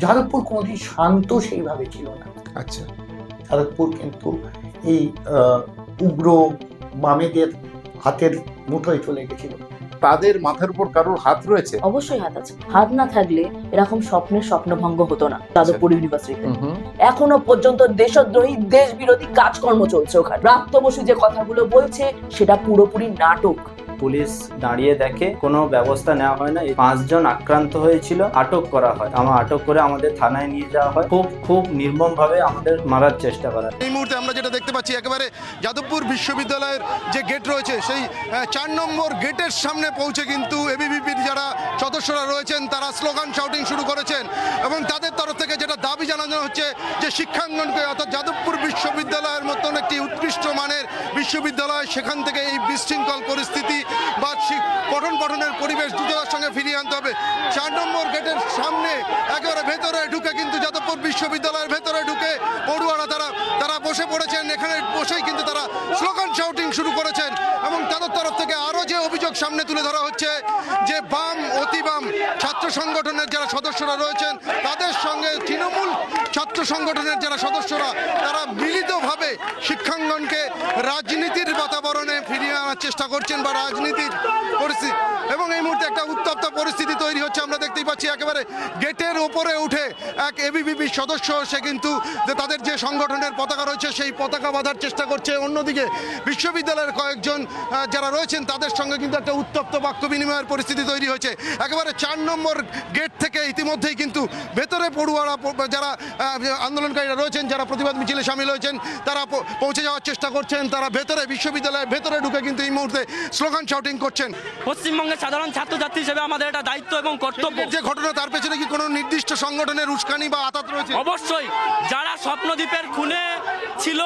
যাদবপুর কোনোদিন শান্ত সেইভাবে ছিল না। আচ্ছা, যাদবপুর কিন্তু এই উগ্র বামেদের হাতের মুঠোয় চলে গেছিল। তাদের মাথার উপর কারোর হাত রয়েছে? অবশ্যই হাত আছে। হাত না থাকলে এরকম স্বপ্নভঙ্গ হতো না যাদবপুর ইউনিভার্সিটিতে। এখনো পর্যন্ত দেশদ্রোহী দেশ বিরোধী কাজকর্ম চলছে ওখানে। ব্রাত্য বসু যে কথাগুলো বলছে সেটা পুরোপুরি নাটক। পুলিশ দাঁড়িয়ে দেখে, কোনো ব্যবস্থা নেওয়া হয় না। 5 জন আক্রান্ত হয়েছিল, আটক করা হয়। আটক করে আমাদের থানায় নিয়ে যাওয়া হয়। খুব নির্মম ভাবে আমাদের মারার চেষ্টা করা। এই মুহূর্তে আমরা যেটা দেখতে পাচ্ছি, একেবারে যাদবপুর বিশ্ববিদ্যালয়ের যে গেট রয়েছে সেই 4 নম্বর গেটের সামনে পৌঁছে কিন্তু এবিভিপির যারা সদস্যরা রয়েছেন তারা স্লোগান শাউটিং শুরু করেছেন এবং তাদের তরফ থেকে যেটা দাবি জানানো হচ্ছে যে শিক্ষাঙ্গনকে, অর্থাৎ যাদবপুর বিশ্ববিদ্যালয়ের মতন একটি উৎকৃষ্ট মানের বিশ্ববিদ্যালয়, সেখান থেকে এই বিশৃঙ্খল পরিস্থিতি বা পঠনের পরিবেশ দ্রুততার সঙ্গে ফিরিয়ে আনতে হবে। 4 নম্বর গেটের সামনে একেবারে ভেতরে ঢুকে কিন্তু যাদবপুর বিশ্ববিদ্যালয়ের ভেতরে ঢুকে পড়ুয়ারা তারা বসে পড়েছেন। এখানে বসেই কিন্তু তারা স্লোগান শাউটিং শুরু করেছেন এবং তাদের তরফ থেকে আরও যে অভিযোগ সামনে তুলে ধরা হচ্ছে যে বাম, অতি বাম ছাত্র সংগঠনের যারা সদস্যরা রয়েছেন তাদের সঙ্গে তৃণমূল ছাত্র সংগঠনের যারা সদস্যরা তারা মিলিতভাবে শিক্ষাঙ্গনকে রাজনীতির বাতাবরণে ফিরিয়ে আনার চেষ্টা করছেন বা রাজনীতির পরিস্থিতি, এবং এই মুহূর্তে একটা উত্তপ্ত পরিস্থিতি তৈরি হচ্ছে। আমরা দেখতেই পাচ্ছি একেবারে গেটের ওপরে উঠে এক এবিভিপির সদস্য, সে কিন্তু তাদের যে সংগঠনের পতাকা রয়েছে সেই পতাকা বাঁধার চেষ্টা করছে। অন্যদিকে বিশ্ববিদ্যালয়ের কয়েকজন যারা রয়েছেন তাদের সঙ্গে কিন্তু একটা উত্তপ্ত বাক্য বিনিময়ের পরিস্থিতি তৈরি হয়েছে। একেবারে 4 নম্বর গেট থেকে ইতিমধ্যেই কিন্তু ভেতরে পড়ুয়ারা যারা আন্দোলনকারীরা রয়েছেন, যারা প্রতিবাদ মিছিলে সামিল হয়েছেন, তারা পৌঁছে যাওয়ার চেষ্টা করছেন। তারা ভেতরে বিশ্ববিদ্যালয়ের ভেতরে ঢুকে কিন্তু এই মুহূর্তে স্লোগান শাউটিং করছেন। পশ্চিমবঙ্গের সাধারণ ছাত্রছাত্রী হিসেবে আমাদের এটা দায়িত্ব এবং কর্তব্য। যে ঘটনা তার পেছনে কি কোনো নির্দিষ্ট সংগঠনের উস্কানি বা আঘাত রয়েছে? অবশ্যই যারা স্বপ্নদ্বীপের খুনে ছিল,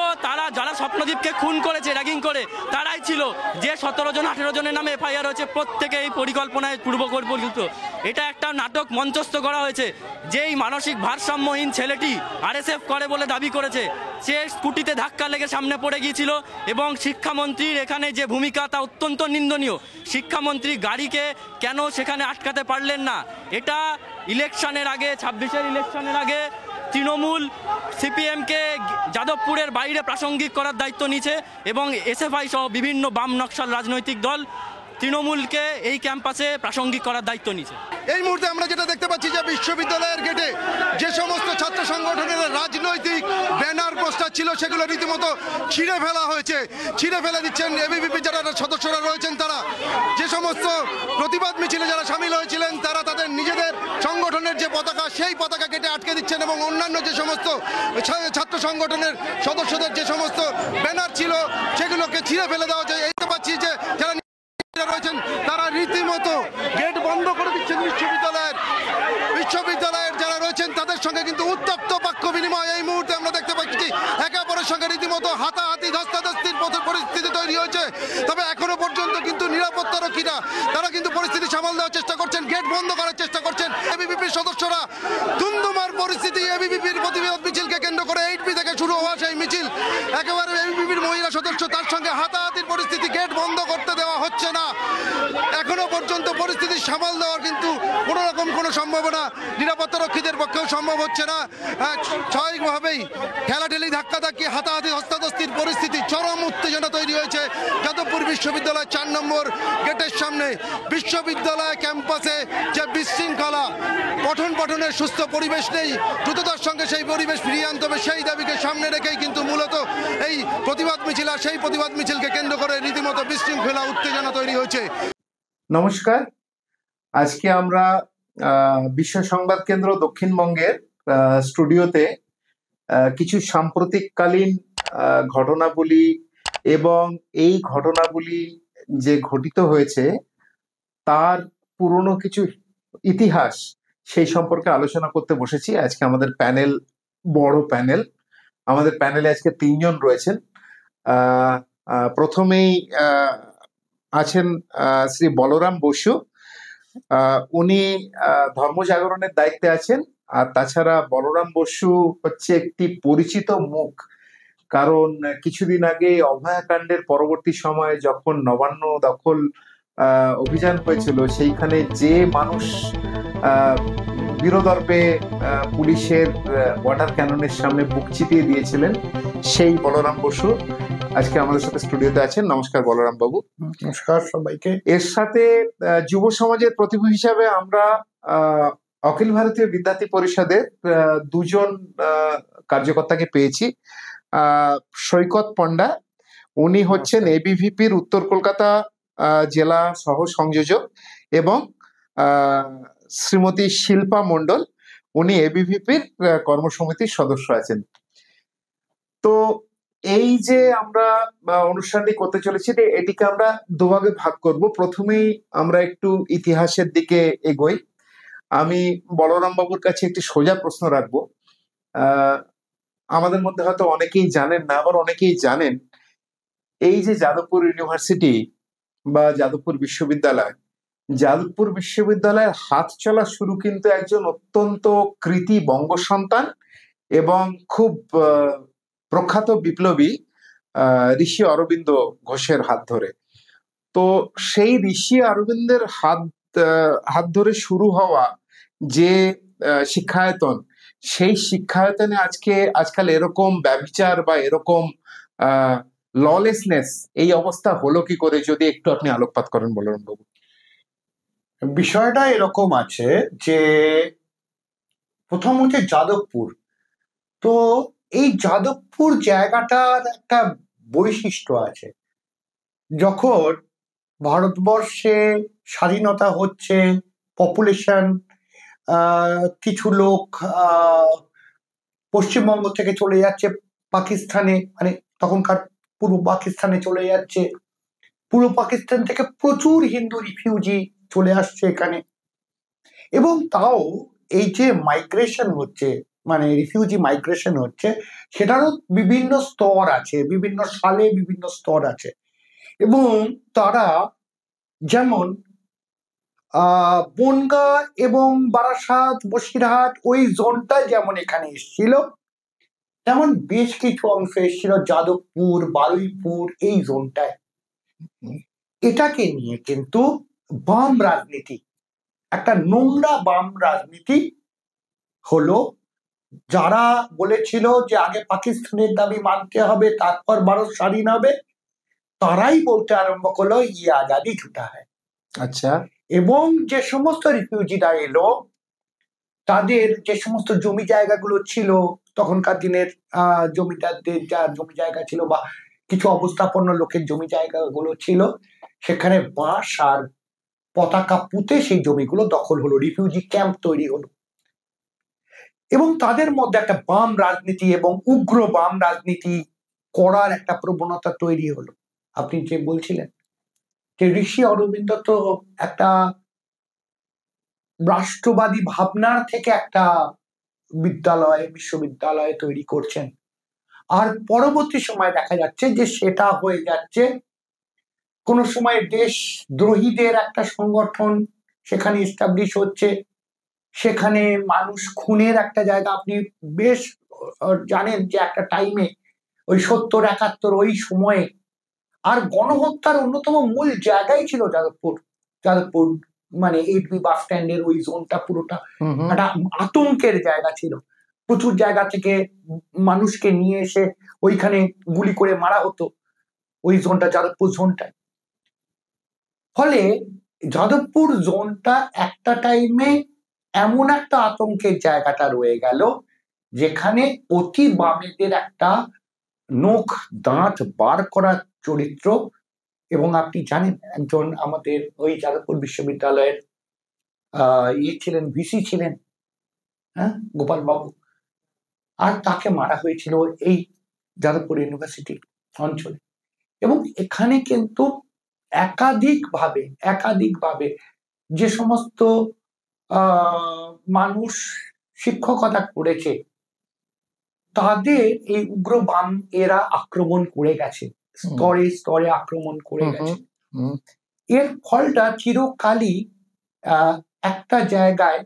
যারা স্বপ্নদ্বীপকে খুন করেছে র্যাগিং করে, তারাই ছিল। যে 17 জন 18 জনের নামে এফআইআর হয়েছে প্রত্যেকে এই পরিকল্পনায় পূর্বপরিকল্পিত। এটা একটা নাটক মঞ্চস্থ করা হয়েছে। যেই মানসিক ভারসাম্যহীন ছেলেটি আরএসএফ করে বলে দাবি করেছে, সে স্কুটিতে ধাক্কা লেগে সামনে পড়ে গিয়েছিল এবং শিক্ষামন্ত্রীর এখানে যে ভূমিকা তা অত্যন্ত নিন্দনীয়। শিক্ষামন্ত্রী গাড়িকে কেন সেখানে আটকাতে পারলেন না? এটা ইলেকশনের আগে, 26-এর ইলেকশনের আগে তৃণমূল সিপিএমকে যাদবপুরের বাইরে প্রাসঙ্গিক করার দায়িত্ব নিয়েছে এবং এসএফআই সহ বিভিন্ন বাম নকশাল রাজনৈতিক দল তৃণমূলকে এই ক্যাম্পাসে প্রাসঙ্গিক করার দায়িত্ব নিয়েছে। এই মুহূর্তে আমরা যেটা দেখতে পাচ্ছি যে বিশ্ববিদ্যালয়ের গেটে যে সমস্ত ছাত্র সংগঠনের রাজনৈতিক ব্যানার পোস্টার ছিল সেগুলো রীতিমতো ছিঁড়ে ফেলা হয়েছে, ছিঁড়ে ফেলে দিচ্ছেন এবিভিপি যারা সদস্যরা রয়েছেন। তারা যে সমস্ত প্রতিবাদ মিছিলে যারা সামিল হয়েছিলেন তারা তাদের নিজেদের সংগঠনের যে পতাকা সেই পতাকা কেটে আটকে দিচ্ছেন এবং অন্যান্য যে সমস্ত ছাত্র সংগঠনের সদস্যদের যে সমস্ত ব্যানার ছিল সেগুলোকে ছিঁড়ে ফেলে দেওয়া যায়। এই তো পাচ্ছি যে যারা রয়েছেন তারা রীতিমতো গেট বন্ধ করে দিচ্ছেন। বিশ্ববিদ্যালয়ের যারা রয়েছেন তাদের সঙ্গে কিন্তু উত্তপ্ত বাক্য বিনিময় এই মুহূর্তে আমরা দেখতে পাচ্ছি। একে অপরের সঙ্গে রীতিমতো হাতাহাতি ধস্তাধস্তির পরিস্থিতি তৈরি হয়েছে। তবে এখনো পর্যন্ত কিন্তু নিরাপত্তা রক্ষীরা তারা কিন্তু পরিস্থিতি সামাল দেওয়ার চেষ্টা করছেন, গেট বন্ধ করার চেষ্টা করছেন। এবিভিপির সদস্যরা ধুন্ধুমার পরিস্থিতি, এবিভিপির প্রতিবাদ মিছিলকে কেন্দ্র করে 8B থেকে শুরু হওয়া সেই মিছিল, একেবারে এবিভিপির মহিলা সদস্য তার সঙ্গে হাতাহাতির পরিস্থিতি, গেট বন্ধ করতে দেওয়া হচ্ছে না। এখনো পর্যন্ত পরিস্থিতি সামাল দেওয়ার কিন্তু কোনো রকম কোনো সম্ভাবনা নিরাপত্তা রক্ষীদের পক্ষেও সম্ভব হচ্ছে না। স্বাভাবিকভাবেই ঠেলাঠেলি, ধাক্কাধাক্কি, হাতাহাতি, হস্তাধস্তির পরিস্থিতি, চরম উত্তেজনা তৈরি হয়েছে যাদবপুর বিশ্ববিদ্যালয় 4 নম্বর গেটের সামনে। বিশ্ববিদ্যালয় ক্যাম্পাসে যে বিশৃঙ্খলা, পঠনের সুস্থ পরিবেশ নেই, দ্রুততার সঙ্গে সেই পরিবেশ ফিরিয়ে আনতে হবে সেই দাবিকে সামনে রেখেই কিন্তু মূলত এই প্রতিবাদ মিছিল, আর সেই প্রতিবাদ মিছিলকে কেন্দ্র করে রীতিমতো বিশৃঙ্খলা, উত্তেজনা তৈরি হয়েছে। নমস্কার, আজকে আমরা বিশ্ব সংবাদ কেন্দ্র দক্ষিণবঙ্গের স্টুডিওতে কিছু সাম্প্রতিককালীন ঘটনাবলী এবং এই ঘটনাবলী যে ঘটিত হয়েছে তার পুরনো কিছু ইতিহাস সেই সম্পর্কে আলোচনা করতে বসেছি। আজকে আমাদের প্যানেল, বড় প্যানেল, আমাদের প্যানেলে আজকে 3 জন রয়েছেন। প্রথমেই আছেন শ্রী বলরাম বসু, উনি ধর্মজাগরণের দায়িত্বে আছেন। আর তাছাড়া বলরাম বসু হচ্ছে একটি পরিচিত মুখ, কারণ কিছুদিন আগে অভয়াকাণ্ডের পরবর্তী সময়ে যখন নবান্ন দখল অভিযান হয়েছিল সেইখানে যে মানুষ বীরদর্পে পুলিশের ওয়াটার ক্যাননের সামনে বুক চিতিয়ে দিয়েছিলেন সেই বলরাম বসু আজকে আমাদের সাথে স্টুডিওতে আছেন। নমস্কার বলরাম বাবু। নমস্কার সবাইকে। এর সাথে যুব সমাজের প্রতিভা হিসাবে আমরা অখিল ভারতীয় বিদ্যার্থী পরিষদের দুজন কার্যকর্তাকে পেয়েছি। সৈকত পণ্ডা, উনি হচ্ছেন এবিভিপির উত্তর কলকাতা জেলা সহ সংযোজক, এবং শ্রীমতী শিল্পা মণ্ডল, উনি এবিভিপির কর্মসমিতির সদস্য আছেন। তো এই যে আমরা অনুষ্ঠানটি করতে চলেছি, এটিকে আমরা দুভাগে ভাগ করব। প্রথমেই আমরা একটু ইতিহাসের দিকে এগোই। আমি বলরাম বাবুর কাছে একটি সোজা প্রশ্ন রাখবো। আমাদের মধ্যে হয়তো অনেকেই জানেন না, আবার অনেকেই জানেন। এই যে যাদবপুর ইউনিভার্সিটি বা যাদবপুর বিশ্ববিদ্যালয়, যাদবপুর বিশ্ববিদ্যালয়ের হাত চলা শুরু কিন্তু একজন অত্যন্ত কৃতি বঙ্গ সন্তান এবং খুব প্রখ্যাত বিপ্লবী ঋষি অরবিন্দ ঘোষের হাত ধরে। তো সেই ঋষি অরবিন্দের হাত ধরে শুরু হওয়া যে শিক্ষায়তন, সেই শিক্ষায়তনে আজকাল এরকম ব্যভিচার বা এরকম ললেসনেস, এই অবস্থা হলো কি করে, যদি একটু আপনি আলোকপাত করেন বলরাম বাবু। বিষয়টা এরকম আছে যে প্রথম হচ্ছে যাদবপুর। তো এই যাদবপুর জায়গাটার একটা বৈশিষ্ট্য আছে। যখন ভারতবর্ষে স্বাধীনতা হচ্ছে, পপুলেশন কিছু লোক পশ্চিমবঙ্গ থেকে চলে যাচ্ছে পাকিস্তানে, মানে তখনকার পূর্ব পাকিস্তানে চলে যাচ্ছে। পূর্ব পাকিস্তান থেকে প্রচুর হিন্দু রিফিউজি চলে আসছে এখানে। এবং তাও এই যে মাইগ্রেশন হচ্ছে, মানে রিফিউজি মাইগ্রেশন হচ্ছে, সেটারও বিভিন্ন স্তর আছে, বিভিন্ন সালে বিভিন্ন স্তর আছে। এবং তারা যেমন বনগাঁ এবং বারাসাত, বসিরহাট, ওই জোনটা যেমন এখানে এসেছিল, তেমন বেশ কিছু অংশ এসেছিল যাদবপুর, বারুইপুর, এই জোনটায়। এটাকে নিয়ে কিন্তু বাম রাজনীতি, একটা নোংরা বাম রাজনীতি হলো। যারা বলেছিল যে আগে পাকিস্তানের দাবি মানতে হবে, তারপর ভারত স্বাধীন হবে, তারাই বলতে আরম্ভ করলো ইয়ে আজাদি ঝুটা হয়। আচ্ছা। এবং যে সমস্ত রিফিউজিরা এলো, তাদের যে সমস্ত জমি জায়গাগুলো ছিল, তখনকার দিনের জমিদারদের যা জমি জায়গা ছিল বা কিছু অবস্থাপন্ন লোকের জমি জায়গাগুলো ছিল, সেখানে বাঁশ আর পতাকা পুঁতে সেই জমিগুলো দখল হলো, রিফিউজি ক্যাম্প তৈরি হলো। এবং তাদের মধ্যে একটা বাম রাজনীতি এবং উগ্র বাম রাজনীতি করার একটা প্রবণতা তৈরি হলো। আপনি যে বলছিলেন যে ঋষি অরবিন্দ তো একটা রাষ্ট্রবাদী ভাবনার থেকে একটা বিশ্ববিদ্যালয় তৈরি করছেন, আর পরবর্তী সময় দেখা যাচ্ছে যে সেটা হয়ে যাচ্ছে কোন সময় দেশদ্রোহীদের একটা সংগঠন সেখানে এস্টাবলিশ হচ্ছে, সেখানে মানুষ খুনের একটা জায়গা। আপনি বেশ জানেন যে একটা টাইমে ওই 70-71 ওই সময়ে, আর গণহত্যার অন্যতম মূল জায়গায় ছিল যাদবপুর, মানে 8B বাস স্ট্যান্ডের ওই জোনটা পুরোটা একটা আতঙ্কের জায়গা ছিল। প্রচুর জায়গা থেকে মানুষকে নিয়ে এসে ওইখানে গুলি করে মারা হতো, ওই জোনটা, যাদবপুর জোনটায়। ফলে যাদবপুর জোনটা একটা টাইমে এমন একটা আতঙ্কের জায়গাটা রয়ে গেল, যেখানে অতি বামেদের একটা নখ দাঁত বার করার চরিত্র। এবং আপনি জানেন একজন আমাদের ওই যাদবপুর বিশ্ববিদ্যালয়ের ছিলেন, ভিসি ছিলেন, হ্যাঁ, গোপাল বাবু, আর তাকে মারা হয়েছিল এই যাদবপুর ইউনিভার্সিটি অঞ্চলে। এবং এখানে কিন্তু একাধিকভাবে যে সমস্ত মানুষ শিক্ষকতা করেছে, তাদের এই উগ্র বাম এরা আক্রমণ করে গেছে, স্তরে স্তরে আক্রমণ করে গেছে। এর ফলটা চিরকালই একটা জায়গায়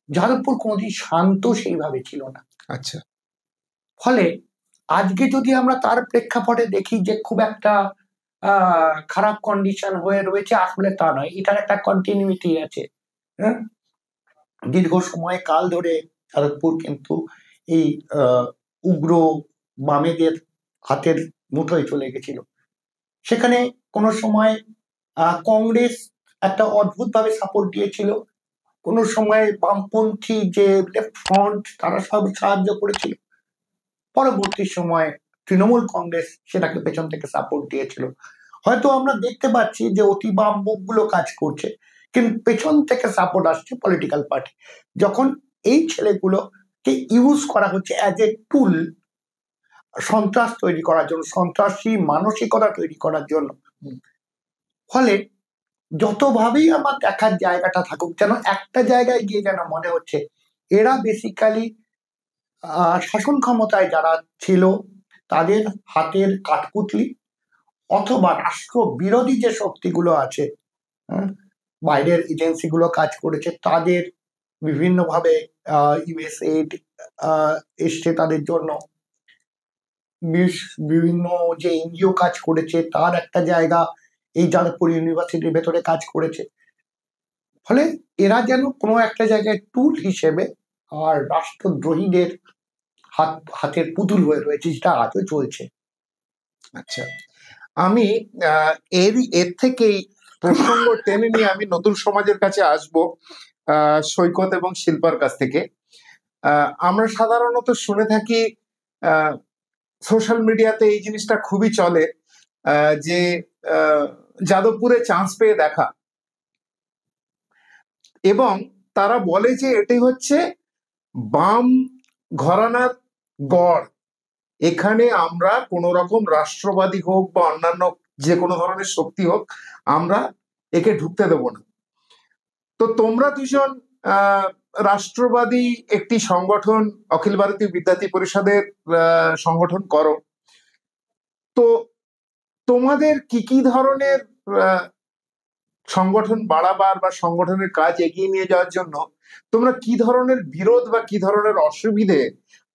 যাদবপুর কোনোদিন শান্ত সেইভাবে ছিল না। আচ্ছা। ফলে আজকে যদি আমরা তার প্রেক্ষাপটে দেখি যে খুব একটা খারাপ কন্ডিশন হয়ে রয়েছে, আসলে তা নয়, এটার একটা কন্টিনিউইটি আছে। দীর্ঘ সময় কাল ধরে যাদবপুর কিন্তু এই উগ্র বামেদের হাতের মুঠোয় চলে গেছিল। সেখানে কোনো সময় কংগ্রেস একটা অদ্ভুতভাবে সাপোর্ট দিয়েছিল, কোনো সময় বামপন্থী যে লেফট ফ্রন্ট তারা সব সাহায্য করেছিল, পরবর্তী সময় তৃণমূল কংগ্রেস সেটাকে পেছন থেকে সাপোর্ট দিয়েছিল। হয়তো আমরা দেখতে পাচ্ছি যে অতি বাম মুখগুলো কাজ করছে, কিন্তু পেছন থেকে সাপোর্ট আসছে পলিটিক্যাল পার্টি। যখন এই ছেলেগুলোকে ইউজ করা হচ্ছে অ্যাজ এ টুল সন্ত্রাস তৈরি করার জন্য, সন্ত্রাসী মানসিকতা তৈরি করার জন্য, ফলে যতভাবেই আমার দেখার জায়গাটা থাকুক, যেন একটা জায়গায় গিয়ে যেন মনে হচ্ছে এরা বেসিক্যালি শাসন ক্ষমতায় যারা ছিল তাদের হাতের কাঠপুতলি, অথবা রাষ্ট্র বিরোধী যে শক্তিগুলো আছে, বাইরের এজেন্সিগুলো কাজ করেছে, তাদের বিভিন্নভাবে ইউএসএইড এসছে তাদের জন্য, বিভিন্ন যে এনজিও কাজ করেছে তার একটা জায়গা এই যাদবপুর ইউনিভার্সিটির ভেতরে কাজ করেছে। ফলে এরা যেন কোনো একটা জায়গায় টুল হিসেবে আর রাষ্ট্রদ্রোহীদের হাতের পুতুল হয়ে রয়েছে, যেটা আজও চলছে। আচ্ছা, আমি এর থেকেই প্রসঙ্গ টেনে নিয়ে আমি নতুন সমাজের কাছে আসব, সৈকত এবং শিল্পার কাছ থেকে। আমরা সাধারণত শুনে থাকি, সোশ্যাল মিডিয়াতে এই জিনিসটা খুবই চলে, যে যাদবপুরে চান্স পেয়ে দেখা, এবং তারা বলে যে এটি হচ্ছে বাম ঘরানার গড়, এখানে আমরা কোন রকম রাষ্ট্রবাদী হোক বা অন্যান্য যে কোনো ধরনের শক্তি হোক, আমরা একে ঢুকতে দেব না। তো তোমরা দুজন রাষ্ট্রবাদী একটি সংগঠন, অখিল ভারতীয় বিদ্যার্থী পরিষদের সংগঠন করো, তো তোমাদের কি কি ধরনের সংগঠন বাড়াবার বা সংগঠনের কাজ এগিয়ে নিয়ে যাওয়ার জন্য তোমরা কি ধরনের বিরোধ বা কি ধরনের অসুবিধে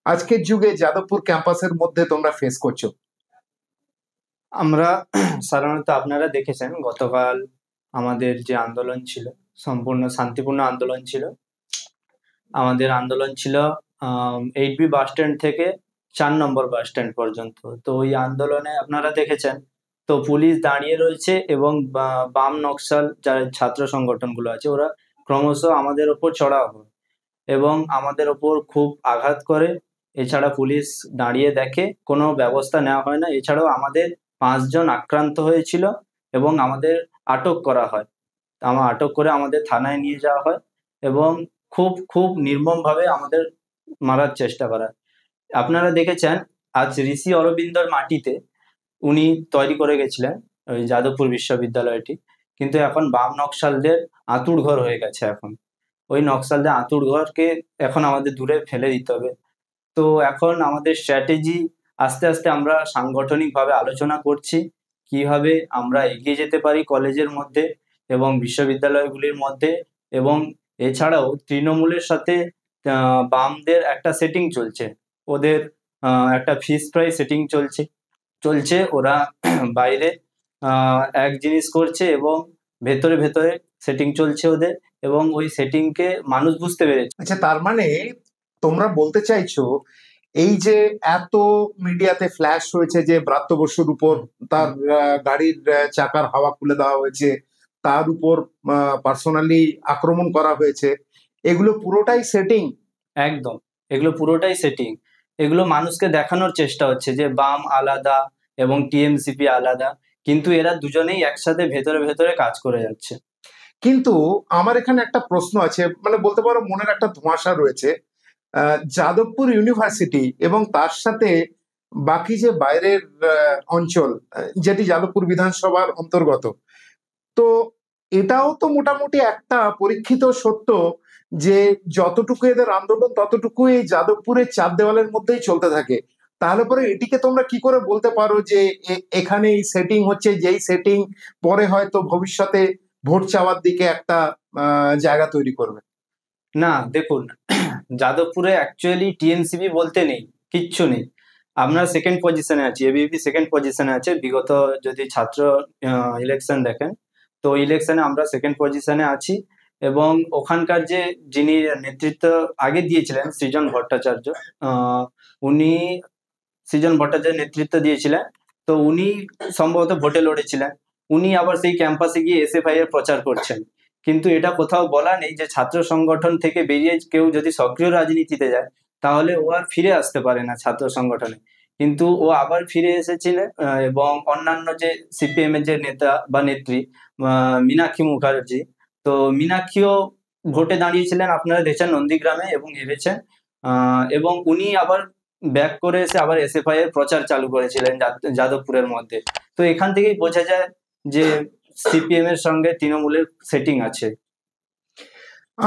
আজকের যুগে যাদবপুর ক্যাম্পাসের মধ্যে তোমরা ফেস করছো? আমরা সাধারণত আপনারা দেখেছেন গতকাল আমাদের যে আন্দোলন ছিল সম্পূর্ণ শান্তিপূর্ণ আন্দোলন ছিল। আমাদের আন্দোলন ছিল 8B বাস স্ট্যান্ড থেকে 4 নম্বর বাস স্ট্যান্ড পর্যন্ত। তো ওই আন্দোলনে আপনারা দেখেছেন তো পুলিশ দাঁড়িয়ে রয়েছে এবং বাম নকশাল যারা ছাত্র সংগঠনগুলো আছে ওরা ক্রমশ আমাদের ওপর চড়াও হয় এবং আমাদের ওপর খুব আঘাত করে। এছাড়া পুলিশ দাঁড়িয়ে দেখে, কোনো ব্যবস্থা নেওয়া হয় না। এছাড়াও আমাদের 5 জন আক্রান্ত হয়েছিল এবং আমাদের আটক করা হয়। আটক করে আমাদের থানায় নিয়ে যাওয়া হয় এবং খুব খুব নির্মমভাবে আমাদের মারার চেষ্টা করা। আপনারা দেখেছেন আজ ঋষি অরবিন্দর মাটিতে উনি তৈরি করে গেছিলেন ওই যাদবপুর বিশ্ববিদ্যালয়টি, কিন্তু এখন বাম নকশালদের আঁতুড় ঘর হয়ে গেছে। এখন ওই নকশালদের আঁতুড় ঘরকে এখন আমাদের দূরে ফেলে দিতে হবে। তো এখন আমাদের স্ট্র্যাটেজি আস্তে আস্তে আমরা সাংগঠনিকভাবে আলোচনা করছি কিভাবে আমরা এগিয়ে যেতে পারি কলেজের মধ্যে এবং বিশ্ববিদ্যালয়গুলির মধ্যে। এবং এছাড়াও তৃণমূলের সাথে বামদের একটা সেটিং চলছে, ওদের একটা ফিস প্রাইস সেটিং চলছে। ওরা বাইরে এক জিনিস করছে এবং ভেতরে ভেতরে সেটিং চলছে ওদের, এবং ওই সেটিংকে মানুষ বুঝতে পেরেছে। আচ্ছা, তার মানে তোমরা বলতে চাইছো এই যে এত মিডিয়াতে ফ্ল্যাশ হয়েছে যে ব্রাত্য বসুর উপর তার গাড়ির চাকার হাওয়া খুলে দেওয়া হয়েছে, তার উপর পার্সোনালি আক্রমণ করা হয়েছে, এগুলো পুরোটাই সেটিং? একদম, এগুলো পুরোটাই সেটিং। এগুলো মানুষকে দেখানোর চেষ্টা হচ্ছে যে বাম আলাদা এবং টিএমসিপি আলাদা, কিন্তু এরা দুজনেই একসাথে ভেতরে ভেতরে কাজ করে যাচ্ছে। কিন্তু আমার এখানে একটা প্রশ্ন আছে, মানে বলতে পারো মনের একটা ধোঁয়াশা রয়েছে। যাদবপুর ইউনিভার্সিটি এবং তার সাথে বাকি যে বাইরের অঞ্চল যেটি যাদবপুর বিধানসভার অন্তর্গত, তো এটাও তো মোটামুটি একটা পরীক্ষিত সত্য যে যতটুকু এদের আন্দোলন ততটুকুই যাদবপুরের চার দেওয়ালের মধ্যেই চলতে থাকে। তাহলে পরে এটিকে তোমরা কি করে বলতে পারো যে এখানে এই সেটিং হচ্ছে, যেই সেটিং পরে হয়তো ভবিষ্যতে ভোট চাওয়ার দিকে একটা জায়গা তৈরি করবে? না, দেখুন, যাদবপুরে অ্যাকচুয়ালি টিএমসিপি বলতে নেই, কিচ্ছু নেই। আমরা সেকেন্ড পজিশনে আছি, এবিপি সেকেন্ড পজিশনে আছে। বিগত যদি ছাত্র ইলেকশন দেখেন তো ইলেকশনে আমরা সেকেন্ড পজিশনে আছি এবং ওখানকার যিনি নেতৃত্ব আগে দিয়েছিলেন সৃজন ভট্টাচার্য, উনি সৃজন ভট্টাচার্য নেতৃত্ব দিয়েছিলেন। তো উনি সম্ভবত ভোটে লড়েছিলেন, উনি আবার সেই ক্যাম্পাসে গিয়ে এসএফআই এর প্রচার করছেন। কিন্তু এটা কোথাও বলা নেই যে ছাত্র সংগঠন থেকে বেরিয়ে কেউ যদি সক্রিয় রাজনীতিতে যায় তাহলে ও আর ফিরে আসতে পারে না ছাত্র সংগঠনে। কিন্তু ও আবার ফিরে এসেছিলেন এবং অন্যান্য যে সিপিএম এর যে নেতা বা নেত্রী মীনাক্ষী মুখার্জি, তো মীনাক্ষীও ভোটে দাঁড়িয়েছিলেন, আপনারা দেখছেন নন্দীগ্রামে, এবং হেরেছেন। এবং উনি আবার ব্যাক করে এসে আবার এসএফআই এর প্রচার চালু করেছিলেন যাদবপুরের মধ্যে। তো এখান থেকেই বোঝা যায় যে সিপিএম এর সঙ্গে তৃণমূলের সেটিং আছে।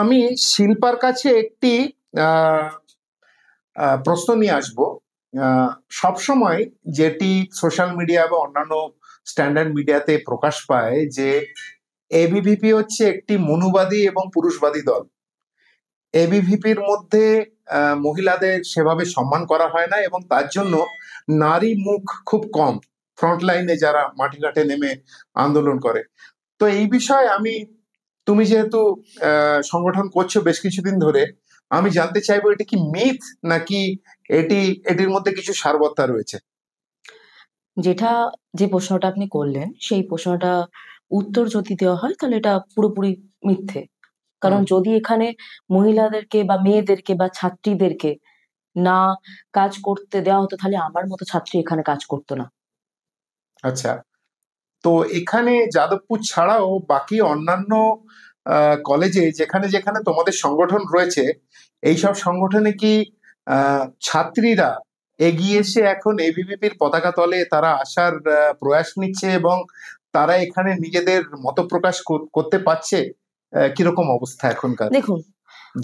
আমি শিল্পার কাছে একটি প্রশ্ন নিয়ে আসবো। সবসময় যেটি সোশ্যাল মিডিয়া বা অন্যান্য স্ট্যান্ডার্ড মিডিয়াতে প্রকাশ পায় যে এবিভিপি হচ্ছে একটি মনুবাদী এবং পুরুষবাদী দল। এবিভিপির মধ্যে মহিলাদের সেভাবে সম্মান করা হয় না এবং তার জন্য নারী মুখ খুব কম ফ্রন্ট লাইনে যারা মাটিঘাটে নেমে আন্দোলন করে। তো এই বিষয়ে তুমি যেহেতু সংগঠন করছো বেশ কিছুদিন ধরে, আমি জানতে চাইবো এটা কি মিথ নাকি এটির মধ্যে কিছু সারবত্তা রয়েছে? যে প্রশ্নটা আপনি করলেন সেই প্রশ্নটা উত্তর যদি দেওয়া হয় তাহলে এটা পুরোপুরি মিথ্যে। কারণ যদি এখানে মহিলাদেরকে বা মেয়েদেরকে বা ছাত্রীদেরকে না কাজ করতে দেওয়া হতো তাহলে আমার মতো ছাত্রী এখানে কাজ করতো না। আচ্ছা, তো এখানে যাদবপুর ছাড়াও বাকি অন্যান্য কলেজে যেখানে যেখানে তোমাদের সংগঠন রয়েছে, এইসব সংগঠনে কি ছাত্রীরা এগিয়ে এসে এখন এবিভিপির পতাকা তলে তারা আসার প্রয়াস নিচ্ছে এবং তারা এখানে নিজেদের মত প্রকাশ করতে পারছে? কিরকম অবস্থা এখনকার? দেখুন,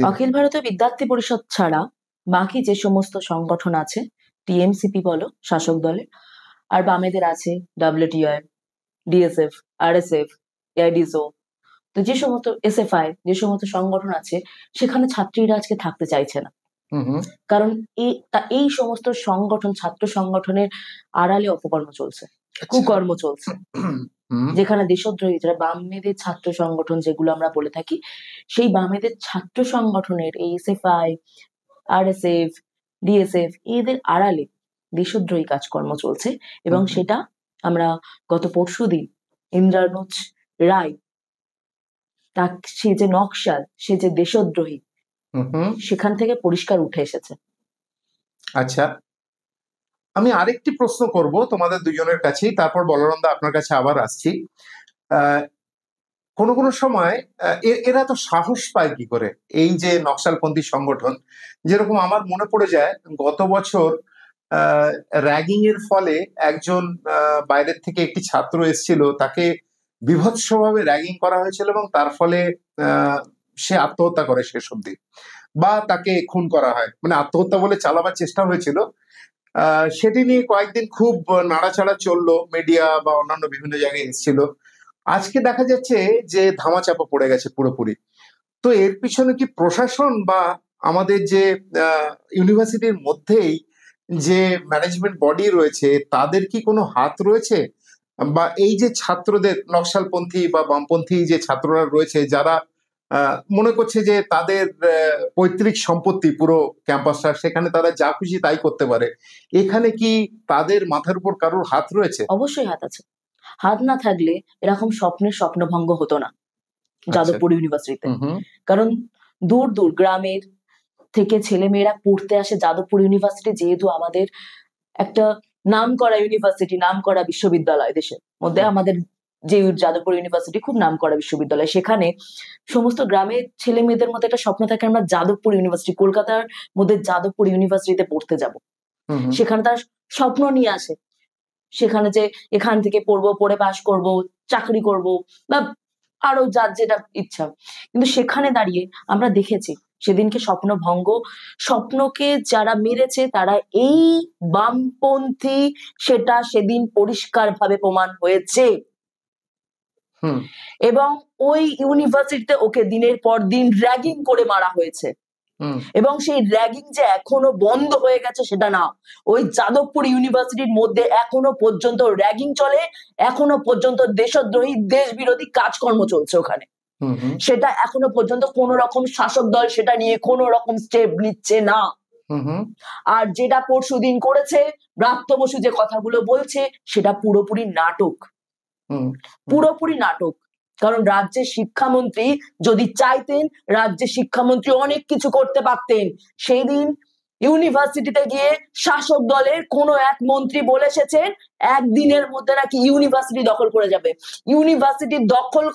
অখিল ভারতীয় বিদ্যার্থী পরিষদ ছাড়া বাকি যে সমস্ত সংগঠন আছে, টিএমসিপি বলো শাসক দলের, আর বামেদের আছে ডব্লিউটিআই, ডিএসএফ, আরএসএফ, এআইডিসও, তো যে সমস্ত এসএফআই, যে সমস্ত সংগঠন আছে সেখানে ছাত্রীরা আজকে থাকতে চাইছে না। কারণ এই সমস্ত সংগঠন, ছাত্র সংগঠনের আড়ালে অপকর্ম চলছে, কুকর্ম চলছে, যেখানে দেশদ্রোহী যারা বামেদের ছাত্র সংগঠন যেগুলো আমরা বলে থাকি, সেই বামেদের ছাত্র সংগঠনের এই এসএফআই, আরএসএফ, ডিএসএফ এদের আড়ালে দেশদ্রোহী কাজকর্ম চলছে। এবং সেটা আমরা গত পরশুদিন ইন্দ্রানুজ রায়, সে যে নকশাল, সে যে দেশদ্রোহী, সেখান থেকে পরিষ্কার উঠে এসেছে। আচ্ছা, আমি আরেকটি প্রশ্ন করব তোমাদের দুজনের কাছেই, তারপর বলরামদা আপনার কাছে আবার আসছি। কোনো কোনো সময় এরা তো সাহস পায় কি করে, এই যে নকশালপন্থী সংগঠন? যেরকম আমার মনে পড়ে যায় গত বছর র্যাগিং এর ফলে একজন বাইরের থেকে একটি ছাত্র এসেছিল, তাকে বিভৎসভাবে র্যাগিং করা হয়েছিল এবং তার ফলে সে আত্মহত্যা করে শেষ অবধি, বা তাকে খুন করা হয়, মানে আত্মহত্যা বলে চালাবার চেষ্টা হয়েছিল। সেটি নিয়ে কয়েকদিন খুব নাড়াচাড়া চললো, মিডিয়া বা অন্যান্য বিভিন্ন জায়গায় এসেছিল। আজকে দেখা যাচ্ছে যে ধামাচাপা পড়ে গেছে পুরোপুরি। তো এর পিছনে কি প্রশাসন বা আমাদের যে ইউনিভার্সিটির মধ্যেই যে ম্যানেজমেন্ট বডি রয়েছে তাদের কি কোনো হাত রয়েছে? বা এই যে ছাত্রদের, নকশালপন্থী বা বামপন্থী যে ছাত্ররা রয়েছে যারা মনে করছে যে তাদের পৈতৃক সম্পত্তি পুরো ক্যাম্পাসটা, সেখানে তারা যা খুশি তাই করতে পারে, এখানে কি তাদের মাথার উপর কারোর হাত রয়েছে? অবশ্যই হাত আছে। হাত না থাকলে এরকম স্বপ্নভঙ্গ হতো না যাদবপুর ইউনিভার্সিটিতে। কারণ দূর দূর গ্রামের থেকে ছেলেমেয়েরা পড়তে আসে যাদবপুর ইউনিভার্সিটি, যেহেতু আমাদের একটা নামকরা ইউনিভার্সিটি, নামকরা বিশ্ববিদ্যালয় দেশের মধ্যে। আমাদের যে যাদবপুর ইউনিভার্সিটি খুব নামকরা বিশ্ববিদ্যালয়, সেখানে সমস্ত গ্রামের ছেলে মেয়েদের মধ্যে একটা স্বপ্ন থাকে আমরা যাদবপুর ইউনিভার্সিটি, কলকাতার মধ্যে যাদবপুর ইউনিভার্সিটিতে পড়তে যাব। সেখানে তার স্বপ্ন নিয়ে আসে, সেখানে যে এখান থেকে পড়বো, পড়ে পাশ করব, চাকরি করব, বা আরো যার যেটা ইচ্ছা। কিন্তু সেখানে দাঁড়িয়ে আমরা দেখেছি সেদিনকে স্বপ্নভঙ্গ, স্বপ্নকে যারা মেরেছে তারা এই বামপন্থী, সেটা সেদিন পরিষ্কার ভাবে প্রমাণ হয়েছে। এবং ওই ইউনিভার্সিটিতে ওকে দিনের পর দিন র্যাগিং করে মারা হয়েছে। এবং সেই র্যাগিং যে এখনো বন্ধ হয়ে গেছে সেটা না, ওই যাদবপুর ইউনিভার্সিটির মধ্যে এখনো পর্যন্ত র্যাগিং চলে, এখনো পর্যন্ত দেশদ্রোহী, দেশ বিরোধী কাজকর্ম চলছে ওখানে। সেটা এখনো পর্যন্ত কোন রকম শাসক দল সেটা নিয়ে কোন রকম স্টেপ নিচ্ছে না। আর যেটা পরশুদিন করেছে ব্রাত্য বসু যে কথাগুলো বলছে সেটা পুরোপুরি নাটক, পুরোপুরি নাটক। কারণ রাজ্যের শিক্ষামন্ত্রী যদি চাইতেন রাজ্যের শিক্ষামন্ত্রী অনেক কিছু করতে পারতেন। সেই দিন ইউনিভার্সিটিতে গিয়ে শাসক দলের কোন এক মন্ত্রী বলে এসেছেন একদিনের মধ্যে নাকি ইউনিভার্সিটি দখল করে যাবে। ইউনিভার্সিটি দখল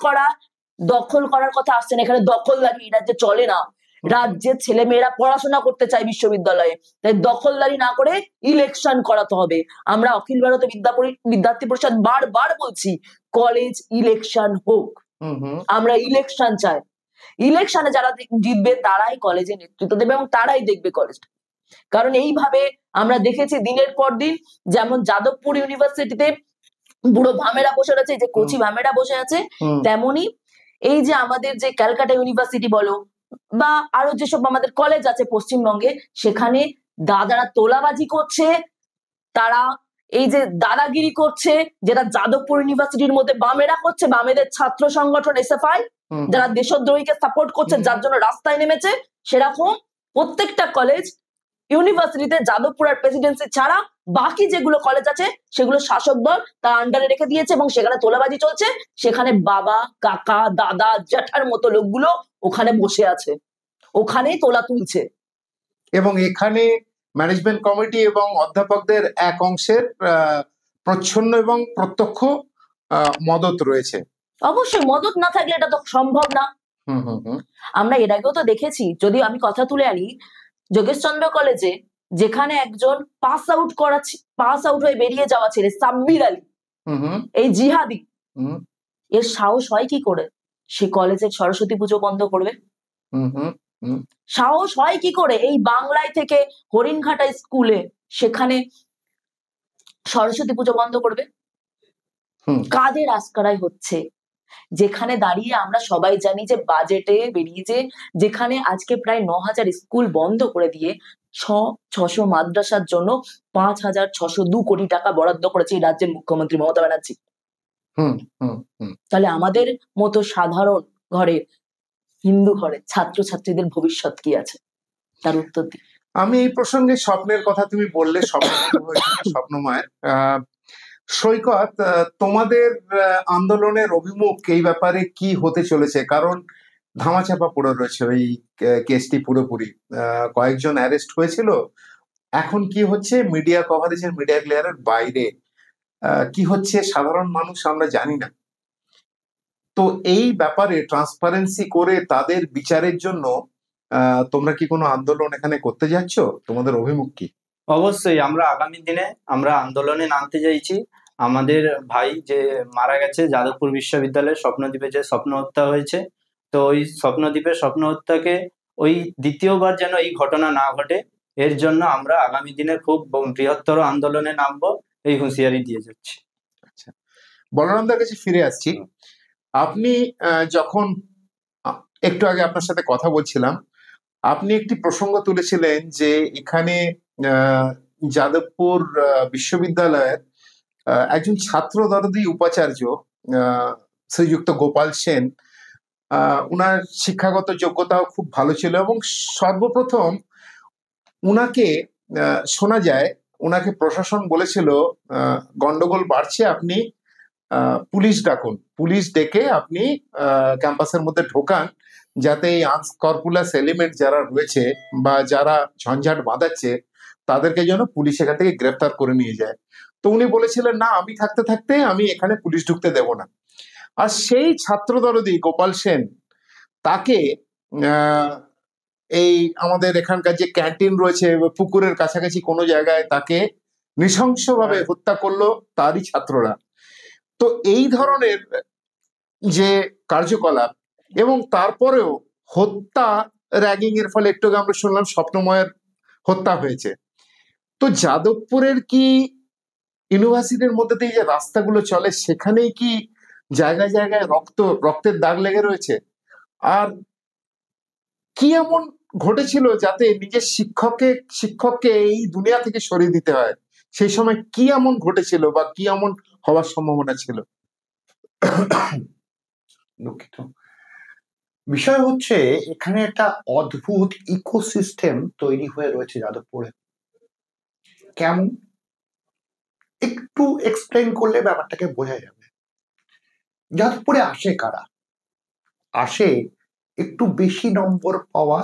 করার কথা আসছে না, এখানে দখলদারি এই রাজ্যে চলে না। রাজ্যের ছেলে মেয়েরা পড়াশোনা করতে চায় বিশ্ববিদ্যালয়ে, তাই দখলদারি না করে ইলেকশন করাতে হবে। আমরা অখিল ভারতীয় বিদ্যার্থী পরিষদ বারবার বলছি কলেজ ইলেকশন হোক, আমরা ইলেকশন চাই। ইলেকশনে যারা জিতবে তারাই কলেজে নেতৃত্ব দেবে এবং তারাই দেখবে কলেজটা। কারণ এইভাবে আমরা দেখেছি দিনের পর দিন, যেমন যাদবপুর ইউনিভার্সিটিতে বুড়ো ভামেরা বসে আছে, যে কচি ভামেরা বসে আছে, তেমনি এই যে আমাদের যে ক্যালকাটা ইউনিভার্সিটি বলো বা আরো যেসব আমাদের কলেজ আছে পশ্চিমবঙ্গে, সেখানে দাদারা তোলাবাজি করছে, তারা এই যে দাদাগিরি করছে, যেটা যাদবপুর ইউনিভার্সিটির মধ্যে বামেরা করছে, বামেদের ছাত্র সংগঠন এসএফআই যারা দেশদ্রোহীকে সাপোর্ট করছে, যার জন্য রাস্তায় নেমেছে, সেরকম প্রত্যেকটা কলেজ ইউনিভার্সিটিতে যাদবপুর আর প্রেসিডেন্সি ছাড়া বাকি যেগুলো কলেজ আছে সেগুলো শাসক দল তার আন্ডারে রেখে দিয়েছে এবং সেখানে তোলাবাজি চলছে। সেখানে বাবা, কাকা, দাদা, জ্যাঠার মতো লোকগুলো ওখানে বসে আছে, ওখানেই তোলা তুলছে। এবং এখানে ম্যানেজমেন্ট কমিটি এবং অধ্যাপকদের এক অংশের প্রচ্ছন্ন এবং প্রত্যক্ষ মদত রয়েছে। অবশ্যই মদত না থাকলে এটা তো সম্ভব না। আমরা এর আগেও তো দেখেছি, যদি আমি কথা তুলে আনি, যোগেশচন্দ্র কলেজে যেখানে একজন পাস আউট হয়ে বেরিয়ে যাওয়া ছেলে সাব্বির আলী, এই জিহাদি, এর সাহস হয় কি করে সে কলেজের সরস্বতী পুজো বন্ধ করবে? সাহস হয় কি করে এই বাংলায় থেকে হরিণঘাটা স্কুলে সেখানে সরস্বতী পুজো বন্ধ করবে? কাদের আস্কারায় হচ্ছে? যেখানে দাঁড়িয়ে আমরা সবাই জানি যে বাজেটে বেরিয়েছে, যেখানে আজকে প্রায় 9,000 স্কুল বন্ধ করে দিয়ে 600 মাদ্রাসার জন্য 5,602 কোটি টাকা বরাদ্দ করেছে এই রাজ্যের মুখ্যমন্ত্রী মমতা ব্যানার্জি। তাহলে আমাদের মতো সাধারণ ঘরে, হিন্দু ঘরে ছাত্রছাত্রীদের ভবিষ্যৎ কি আছে? তার উত্তর দিই। আমি এই প্রসঙ্গে স্বপ্নের কথা তুমি বললে, স্বপ্নময় সৈকত, তোমাদের আন্দোলনের অভিমুখ এই ব্যাপারে কি হতে চলেছে? কারণ ধামাচাপা পড়ে রয়েছে ওই কেসটি পুরোপুরি, কয়েকজন অ্যারেস্ট হয়েছিল, এখন কি হচ্ছে মিডিয়া কভারেজের, মিডিয়া ক্লিয়ারের বাইরে কি হচ্ছে সাধারণ মানুষ আমরা জানি না। তো এই ব্যাপারে ট্রান্সপারেন্সি করে তাদের বিচারের জন্য তোমরা কি কোনো আন্দোলন এখানে করতে যাচ্ছ? তোমাদের অভিমুখ কি? অবশ্যই আমরা আগামী দিনে আমরা আন্দোলনে নামতে চাইছি। আমাদের ভাই যে মারা গেছে যাদবপুর বিশ্ববিদ্যালয়ের স্বপ্নদ্বীপে, যে স্বপ্ন হত্যা হয়েছে, তো ওই স্বপ্নদ্বীপের স্বপ্ন হত্যাকে ওই দ্বিতীয়বার যেন এই ঘটনা না ঘটে, এর জন্য আমরা আগামী দিনে খুব বৃহত্তর আন্দোলনে নামবো, এই হুঁশিয়ারি দিয়ে যাচ্ছি। আচ্ছা, বলরামদার কাছে ফিরে আসছি। আপনি যখন একটু আগে আপনার সাথে কথা বলছিলাম, আপনি একটি প্রসঙ্গ তুলেছিলেন যে এখানে যাদবপুর বিশ্ববিদ্যালয়ের একজন ছাত্র দরদি উপাচার্য শ্রীযুক্ত গোপাল সেন, উনার শিক্ষাগত যোগ্যতাও খুব ভালো ছিল এবং সর্বপ্রথম উনাকে শোনা যায়, উনাকে প্রশাসন বলেছিল গন্ডগোল বাড়ছে, আপনি পুলিশ ডাকুন, পুলিশ ডেকে আপনি ক্যাম্পাসের মধ্যে ঢোকান, যাতে এই আনস্করপুলাস এলিমেন্ট যারা রয়েছে বা যারা ঝঞ্ঝাট বাঁধাচ্ছে তাদেরকে যেন পুলিশ এখান থেকে গ্রেফতার করে নিয়ে যায়। তো উনি বলেছিলেন না, আমি থাকতে থাকতে আমি এখানে পুলিশ ঢুকতে দেব না। আর সেই ছাত্র দরদি গোপাল সেন, তাকে এই আমাদের এখানকার যে ক্যান্টিন রয়েছে পুকুরের কাছাকাছি কোনো জায়গায় তাকে নৃশংসভাবে হত্যা করলো তারই ছাত্ররা। তো এই ধরনের যে কার্যকলাপ, এবং তারপরেও হত্যা, র্যাগিং এর ফলে একটু আমরা শুনলাম স্বপ্নময়ের হত্যা হয়েছে। তো যাদবপুরের কি ইউনিভার্সিটির মধ্যে দিয়ে যে রাস্তাগুলো চলে সেখানেই কি জায়গায় জায়গায় রক্তের দাগ লেগে রয়েছে? আর কি এমন ঘটেছিল যাতে নিজের শিক্ষককে এই দুনিয়া থেকে সরিয়ে দিতে হয়? সেই সময় কি এমন ঘটেছিল বা কি এমন হওয়ার সম্ভাবনা ছিল? দুঃখিত। বিষয় হচ্ছে এখানে একটা অদ্ভুত ইকোসিস্টেম তৈরি হয়ে রয়েছে যাদবপুরে। কেমন, একটু এক্সপ্লেন করলে ব্যাপারটাকে বোঝা যাবে। যাদবপুরে আসে কারা? আসে একটু বেশি নম্বর পাওয়া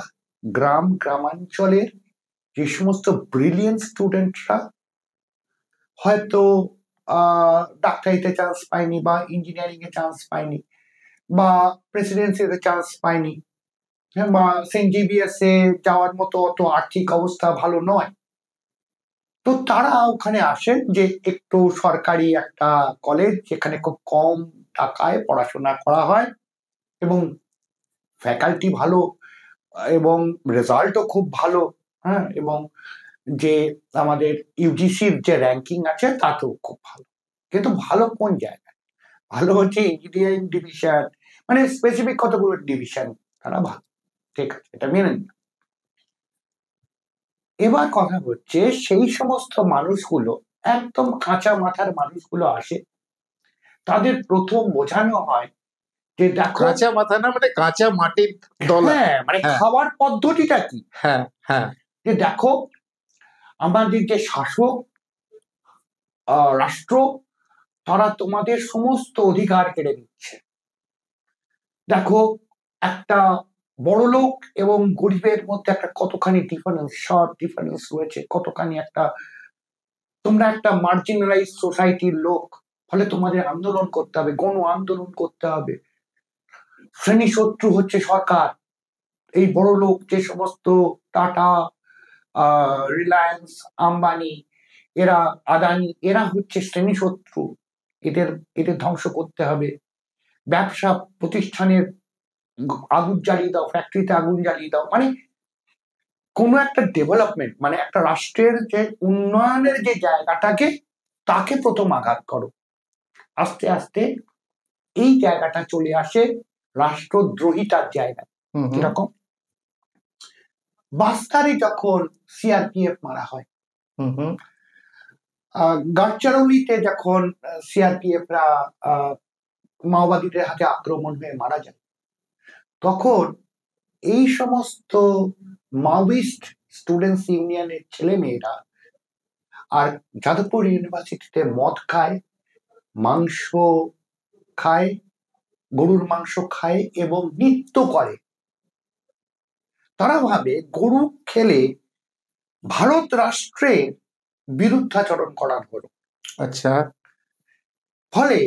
গ্রামাঞ্চলের যে সমস্ত ব্রিলিয়েন্ট স্টুডেন্টরা হয়তো ডাক্তারিতে চান্স পায়নি, বা ইঞ্জিনিয়ারিং এ চান্স পায়নি, বা প্রেসিডেন্সিতে চান্স পায়নি, বা সেন্ট জেভিয়ার্স এ যাওয়ার মতো অত আর্থিক অবস্থা ভালো নয়, তো তারা ওখানে আসেন যে একটু সরকারি একটা কলেজ যেখানে খুব কম টাকায় পড়াশোনা করা হয় এবং ফ্যাকাল্টি ভালো এবং রেজাল্টও খুব ভালো, হ্যাঁ, এবং যে আমাদের ইউজিসির যে র্যাঙ্কিং আছে তাতেও খুব ভালো। কিন্তু ভালো কোন জায়গায়? ভালো হচ্ছে ইঞ্জিনিয়ারিং ডিভিশন, মানে স্পেসিফিক কতগুলো ডিভিশন তারা ভালো, ঠিক আছে, এটা মেনে নিন। এবার কথা হচ্ছে সেই সমস্ত মানুষগুলো, একদম কাঁচা মাথার মানুষগুলো আসে, তাদের প্রথম বোঝানো হয় যে দেখো, কাঁচা মাথা না, মানে কাঁচা মাটির দলা। হ্যাঁ, মানে খাওয়ার পদ্ধতিটা কি, হ্যাঁ হ্যাঁ, যে দেখো আমাদের যে শাসক রাষ্ট্র, তারা তোমাদের সমস্ত অধিকার কেড়ে নিচ্ছে। দেখো একটা বড় লোক এবং গরিবের মধ্যে একটা কতখানি ডিফারেন্স, শর্ট ডিফারেন্স রয়েছে, কতখানি একটা, তোমরা একটা মার্জিনালাইজ সোসাইটির লোক, ফলে তোমাদের আন্দোলন করতে হবে, গণ আন্দোলন করতে হবে। শ্রেণী শত্রু হচ্ছে সরকার, এই বড় লোক যে সমস্ত টাটা, রিলায়েন্স, আম্বানি, এরা আদানি, এরা হচ্ছে শ্রেণী শত্রু, এদের ধ্বংস করতে হবে। ব্যবসা প্রতিষ্ঠানের আগুন জ্বালিয়ে দাও, ফ্যাক্টরিতে আগুন জ্বালিয়ে দাও, মানে কোনো একটা ডেভেলপমেন্ট, মানে একটা রাষ্ট্রের যে উন্নয়নের যে জায়গাটাকে, তাকে প্রথম আঘাত করো। আস্তে আস্তে এই জায়গাটা চলে আসে রাষ্ট্রদ্রোহিতার জায়গায়। কিরকম? বাস্তারে যখন সিআরপিএফ মারা হয়, গাড়চারলিতে যখন সিআরপিএফরা মাওবাদীদের হাতে আক্রমণ হয়ে মারা যায়, তখন এই সমস্ত মাওয়িস্ট স্টুডেন্টস ইউনিয়নের ছেলে মেয়েরা আর যাদবপুর ইউনিভার্সিটিতে মদ খায়, মাংস খায়, গরুর মাংস খায় এবং নৃত্য করে। তারা ভাবে গরু খেলে ভারত রাষ্ট্রের বিরুদ্ধাচরণ করার হলো। আচ্ছা, ফলে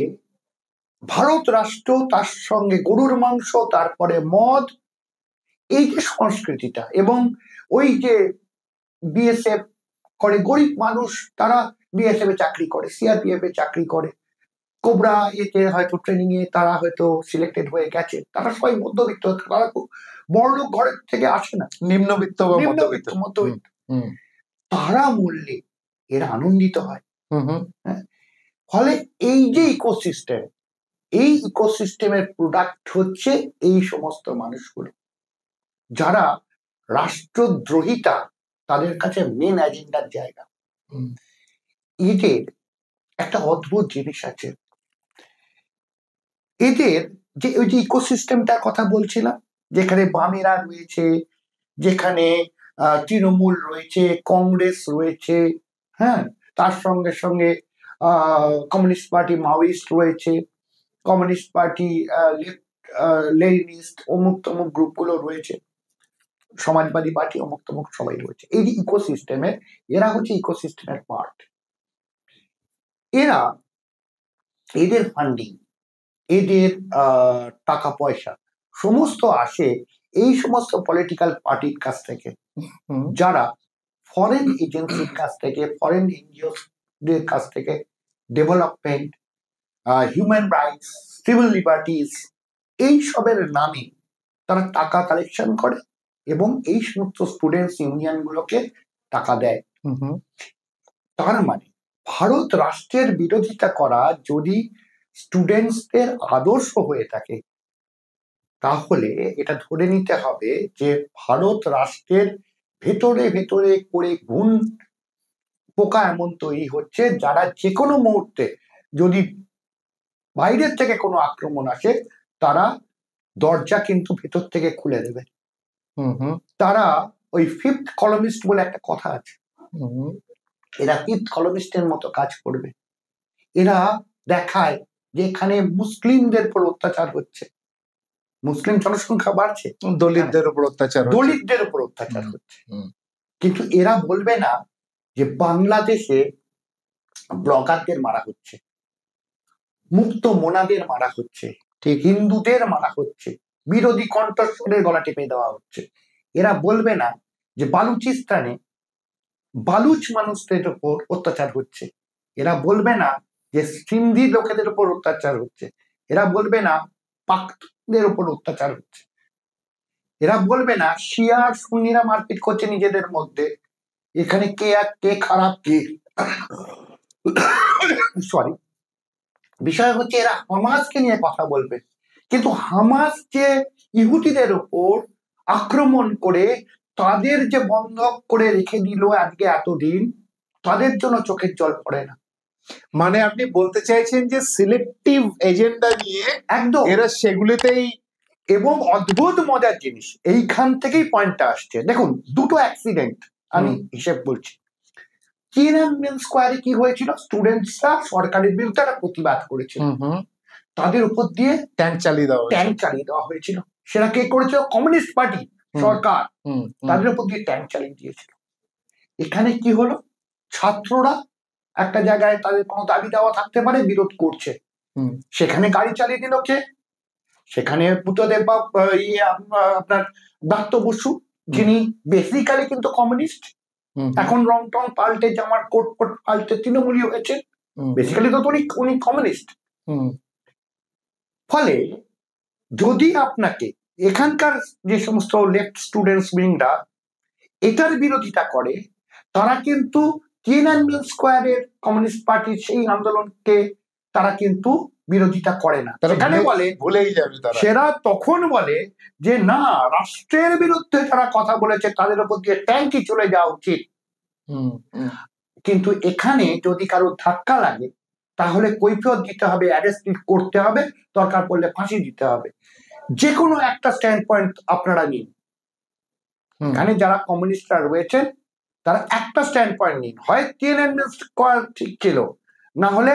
ভারত রাষ্ট্র, তার সঙ্গে গরুর মাংস, তারপরে মদ, এই যে সংস্কৃতিটা, এবং ওই যে বিএসএফ করে, গরিব মানুষ তারা বিএসএফ এ চাকরি করে, সিআরপিএফ এ চাকরি করে, কোবরা এতে হয়তো ট্রেনিং এ তারা হয়তো সিলেক্টেড হয়ে গেছে, তারা সবাই মধ্যবিত্ত, তারা বড়লোক ঘরের থেকে আসে না, নিম্নবিত্ত বা মধ্যবিত্ত। তারা মূল্যে এরা আনন্দিত হয়। ফলে এই যে ইকোসিস্টেম, এই ইকোসিস্টেমের প্রোডাক্ট হচ্ছে এই সমস্ত মানুষগুলো, যারা রাষ্ট্রদ্রোহিতা তাদের কাছে মেন এজেন্ডার জায়গা। এদের একটা অদ্ভুত জিনিস আছে, এদের যে ওই যে ইকোসিস্টেমটার কথা বলছিলাম, যেখানে বামেরা রয়েছে, যেখানে তৃণমূল রয়েছে, কংগ্রেস রয়েছে, হ্যাঁ, তার সঙ্গে সঙ্গে কমিউনিস্ট পার্টি, মাওয়িস্ট রয়েছে, কমিউনিস্ট পার্টি, লেনিনিস্ট, অমুক তমুক গ্রুপগুলো রয়েছে, সমাজবাদী পার্টি, অমুক তমুক সবাই রয়েছে। এই যে ইকোসিস্টেমের, এরা হচ্ছে ইকোসিস্টেমের পার্ট। এদের ফান্ডিং, এদের টাকা পয়সা সমস্ত আসে এই সমস্ত পলিটিক্যাল পার্টির কাছ থেকে, যারা ফরেন এজেন্সির কাছ থেকে, ফরেন এনজিওদের কাছ থেকে development, human rights, civil liberties, এই সবের নামে তারা টাকা কালেকশন করে এবং এই সমস্ত স্টুডেন্টস ইউনিয়ন গুলোকে টাকা দেয়। তার মানে ভারত রাষ্ট্রের বিরোধিতা করা যদি স্টুডেন্টসদের আদর্শ হয়ে থাকে, তাহলে এটা ধরে নিতে হবে যে ভারত রাষ্ট্রের ভেতরে ভেতরে করে গুণ পোকা এমন তৈরি হচ্ছে, যারা যে কোনো মুহূর্তে যদি বাইরের থেকে কোনো আক্রমণ আসে, তারা দরজা কিন্তু ভেতর থেকে খুলে দেবে। হুম হুম তারা ওই ফিফথ কলমিস্ট বলে একটা কথা আছে, হুম এরা ফিফথ কলমিস্টের মতো কাজ করবে। এরা দেখায় যে এখানে মুসলিমদের উপর অত্যাচার হচ্ছে, মুসলিম জনসংখ্যা বাড়ছে, দলিতদের উপর অত্যাচার হচ্ছে। দলিতদের উপর অত্যাচার হচ্ছে। হুম। কিন্তু এরা বলবে না যে বাংলাদেশে ব্লগারদের মারা হচ্ছে, মুক্ত মোনাদের মারা হচ্ছে, ঠিক হিন্দুদের মারা হচ্ছে, বিরোধী কণ্ঠস্বরের গলা টিপে দেওয়া হচ্ছে। এরা বলবে না যে বালুচিস্তানে বালুচ মানুষদের উপর অত্যাচার হচ্ছে, এরা বলবে না যে সিন্ধি লোকেদের উপর অত্যাচার হচ্ছে, এরা বলবে না পাকদের উপর অত্যাচার হচ্ছে, এরা বলবে না শিয়া আর সুন্নিরা মারপিট করছে নিজেদের মধ্যে, এখানে কে আর কে খারাপ কে সরি। বিষয় হচ্ছে এরা হামাসকে নিয়ে কথা বলবে, কিন্তু হামাস যে ইহুদিদের উপর আক্রমণ করে তাদের যে বন্ধক করে রেখে দিল আজকে এতদিন, তাদের জন্য চোখের জল পড়ে না। মানে আপনি বলতে চাইছেন যে সিলেক্টিভ এজেন্ডা নিয়ে একদম এরা সেগুলিতেই। এবং অদ্ভুত মজার জিনিস এইখান থেকেই পয়েন্টটা আসছে। দেখুন দুটো অ্যাক্সিডেন্ট আমি হিসেব বলছি। তিয়েনানমেন স্কোয়ারে কি হয়েছিল, স্টুডেন্টসরা সরকারের বিরুদ্ধে একটা প্রতিবাদ করেছিল, তাদের উপর দিয়ে ট্যাঙ্ক চালিয়ে দেওয়া হয়েছিল। সেটা কে করেছিল? কমিউনিস্ট পার্টি সরকার, তাদের উপর দিয়ে ট্যাঙ্ক চালিয়ে দিয়েছিল। এখানে কি হলো, ছাত্ররা একটা জায়গায় তাদের কোনো দাবি দেওয়া থাকতে পারে, বিরোধ করছে, সেখানে গাড়ি চালিয়ে দিল কে? সেখানে বুদ্ধদেব বা আপনার দত্ত বসু, যিনি বেসিক্যালি কিন্তু কমিউনিস্ট, এখন রং টং পাল্টে জামার কোট কোট পাল্টে তৃণমূলী হয়েছে, বেসিক্যালি তো উনি কমিউনিস্ট। ফলে যদি আপনাকে এখানকার যে সমস্ত লেফট স্টুডেন্টস উইংরা এটার বিরোধিতা করে, তারা কিন্তু তিয়েনানমেন স্কোয়ারের কমিউনিস্ট পার্টির সেই আন্দোলনকে তারা কিন্তু বিরোধিতা করে না, সেখানে বলে ভুলেই যাবে তারা। সেরা তখন বলে যে না, রাষ্ট্রের বিরুদ্ধে যারা কথা বলেছে তাদের উপর দিয়ে ট্যাঙ্কি চলে যাওয়া উচিত। কিন্তু এখানে যদি কারো ধাক্কা লাগে তাহলে কৈফিয়ত দিতে হবে, অ্যারেস্ট করতে হবে, দরকার পড়লে ফাঁসি দিতে হবে। যে কোনো একটা স্ট্যান্ড পয়েন্ট আপনারা নিন, এখানে যারা কমিউনিস্টরা রয়েছেন তারা একটা স্ট্যান্ড পয়েন্ট নিন, হয় তিয়েনানমেন স্কোয়ার ঠিক ছিল, না হলে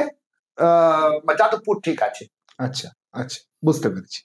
যাদবপুর ঠিক আছে। আচ্ছা আচ্ছা, বুঝতে পেরেছি।